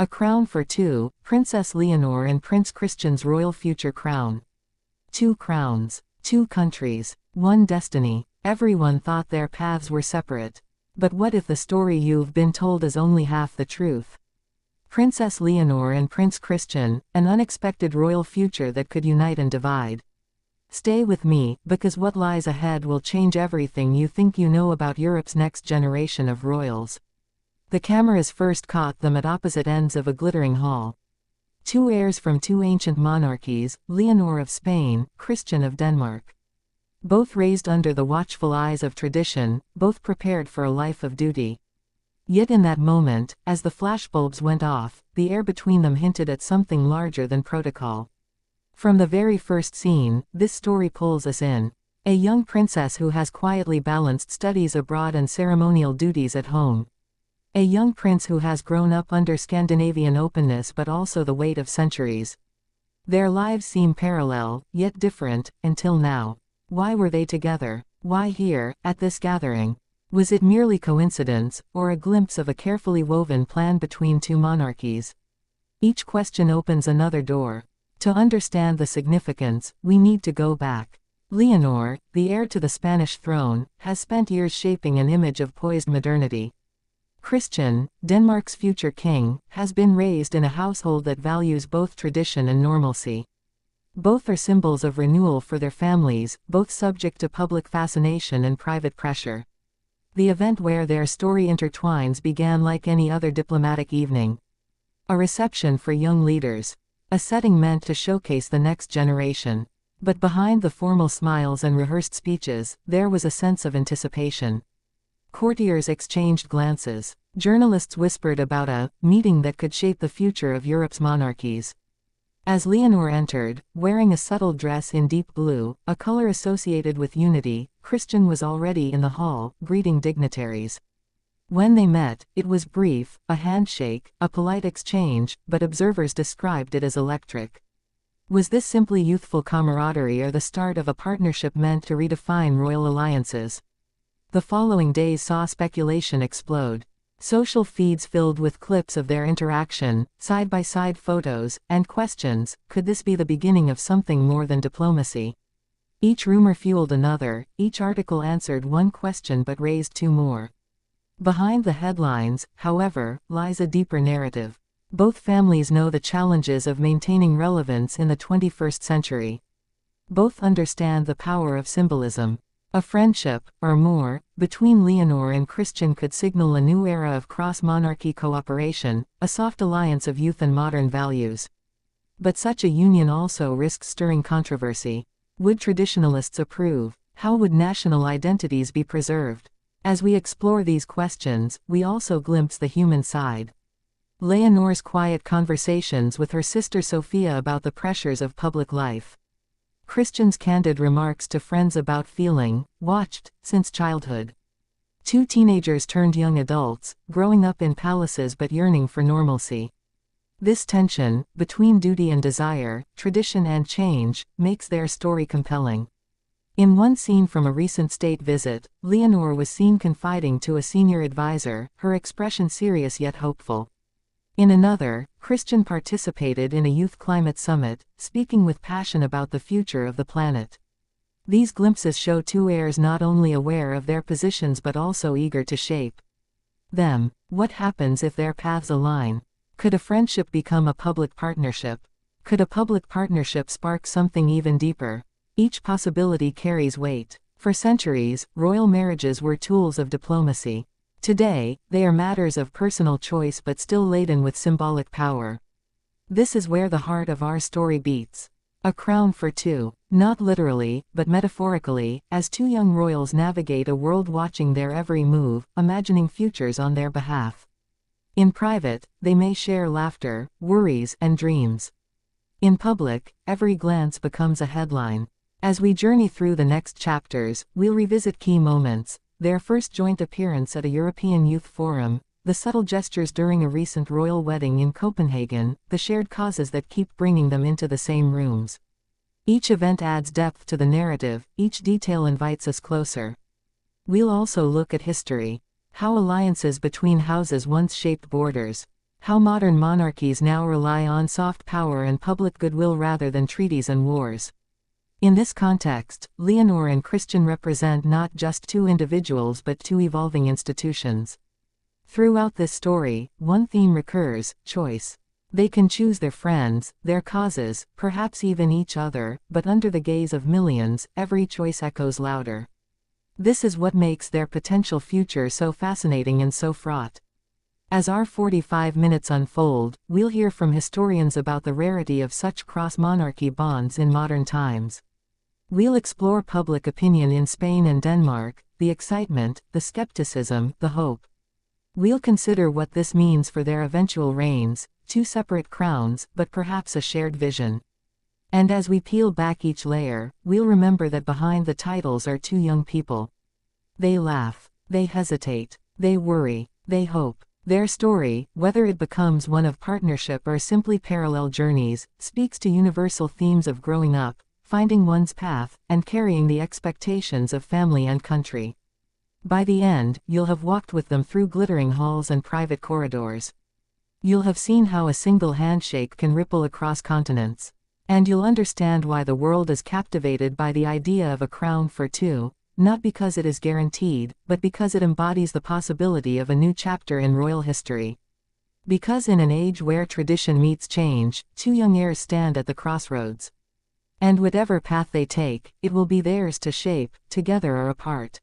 A Crown for Two, Princess Leonor and Prince Christian's Royal Future Crown. Two crowns, two countries, one destiny. Everyone thought their paths were separate. But what if the story you've been told is only half the truth? Princess Leonor and Prince Christian, an unexpected royal future that could unite and divide. Stay with me, because what lies ahead will change everything you think you know about Europe's next generation of royals. The cameras first caught them at opposite ends of a glittering hall. Two heirs from two ancient monarchies, Leonor of Spain, Christian of Denmark. Both raised under the watchful eyes of tradition, both prepared for a life of duty. Yet in that moment, as the flashbulbs went off, the air between them hinted at something larger than protocol. From the very first scene, this story pulls us in. A young princess who has quietly balanced studies abroad and ceremonial duties at home. A young prince who has grown up under Scandinavian openness but also the weight of centuries. Their lives seem parallel, yet different, until now. Why were they together? Why here, at this gathering? Was it merely coincidence, or a glimpse of a carefully woven plan between two monarchies? Each question opens another door. To understand the significance, we need to go back. Leonor, the heir to the Spanish throne, has spent years shaping an image of poised modernity. Christian, Denmark's future king, has been raised in a household that values both tradition and normalcy. Both are symbols of renewal for their families, both subject to public fascination and private pressure. The event where their story intertwines began like any other diplomatic evening. A reception for young leaders. A setting meant to showcase the next generation. But behind the formal smiles and rehearsed speeches, there was a sense of anticipation. Courtiers exchanged glances. Journalists whispered about a meeting that could shape the future of Europe's monarchies. As Leonor entered, wearing a subtle dress in deep blue, a color associated with unity, Christian was already in the hall, greeting dignitaries. When they met, it was brief, a handshake, a polite exchange, but observers described it as electric. Was this simply youthful camaraderie or the start of a partnership meant to redefine royal alliances? The following days saw speculation explode. Social feeds filled with clips of their interaction, side-by-side photos, and questions. Could this be the beginning of something more than diplomacy? Each rumor fueled another, each article answered one question but raised two more. Behind the headlines, however, lies a deeper narrative. Both families know the challenges of maintaining relevance in the 21st century. Both understand the power of symbolism. A friendship, or more, between Leonor and Christian could signal a new era of cross-monarchy cooperation, a soft alliance of youth and modern values. But such a union also risks stirring controversy. Would traditionalists approve? How would national identities be preserved? As we explore these questions, we also glimpse the human side. Leonor's quiet conversations with her sister Sophia about the pressures of public life. Christian's candid remarks to friends about feeling watched since childhood. Two teenagers turned young adults, growing up in palaces but yearning for normalcy. This tension, between duty and desire, tradition and change, makes their story compelling. In one scene from a recent state visit, Leonor was seen confiding to a senior advisor, her expression serious yet hopeful. In another, Christian participated in a youth climate summit, speaking with passion about the future of the planet. These glimpses show two heirs not only aware of their positions but also eager to shape them. What happens if their paths align? Could a friendship become a public partnership? Could a public partnership spark something even deeper? Each possibility carries weight. For centuries, royal marriages were tools of diplomacy. Today, they are matters of personal choice but still laden with symbolic power. This is where the heart of our story beats. A crown for two, not literally, but metaphorically, as two young royals navigate a world watching their every move, imagining futures on their behalf. In private, they may share laughter, worries, and dreams. In public, every glance becomes a headline. As we journey through the next chapters, we'll revisit key moments. Their first joint appearance at a European Youth Forum, the subtle gestures during a recent royal wedding in Copenhagen, the shared causes that keep bringing them into the same rooms. Each event adds depth to the narrative, each detail invites us closer. We'll also look at history. How alliances between houses once shaped borders. How modern monarchies now rely on soft power and public goodwill rather than treaties and wars. In this context, Leonor and Christian represent not just two individuals but two evolving institutions. Throughout this story, one theme recurs: choice. They can choose their friends, their causes, perhaps even each other, but under the gaze of millions, every choice echoes louder. This is what makes their potential future so fascinating and so fraught. As our 45 minutes unfold, we'll hear from historians about the rarity of such cross-monarchy bonds in modern times. We'll explore public opinion in Spain and Denmark, the excitement, the skepticism, the hope. We'll consider what this means for their eventual reigns, two separate crowns, but perhaps a shared vision. And as we peel back each layer, we'll remember that behind the titles are two young people. They laugh, they hesitate, they worry, they hope. Their story, whether it becomes one of partnership or simply parallel journeys, speaks to universal themes of growing up, finding one's path, and carrying the expectations of family and country. By the end, you'll have walked with them through glittering halls and private corridors. You'll have seen how a single handshake can ripple across continents. And you'll understand why the world is captivated by the idea of a crown for two, not because it is guaranteed, but because it embodies the possibility of a new chapter in royal history. Because in an age where tradition meets change, two young heirs stand at the crossroads. And whatever path they take, it will be theirs to shape, together or apart.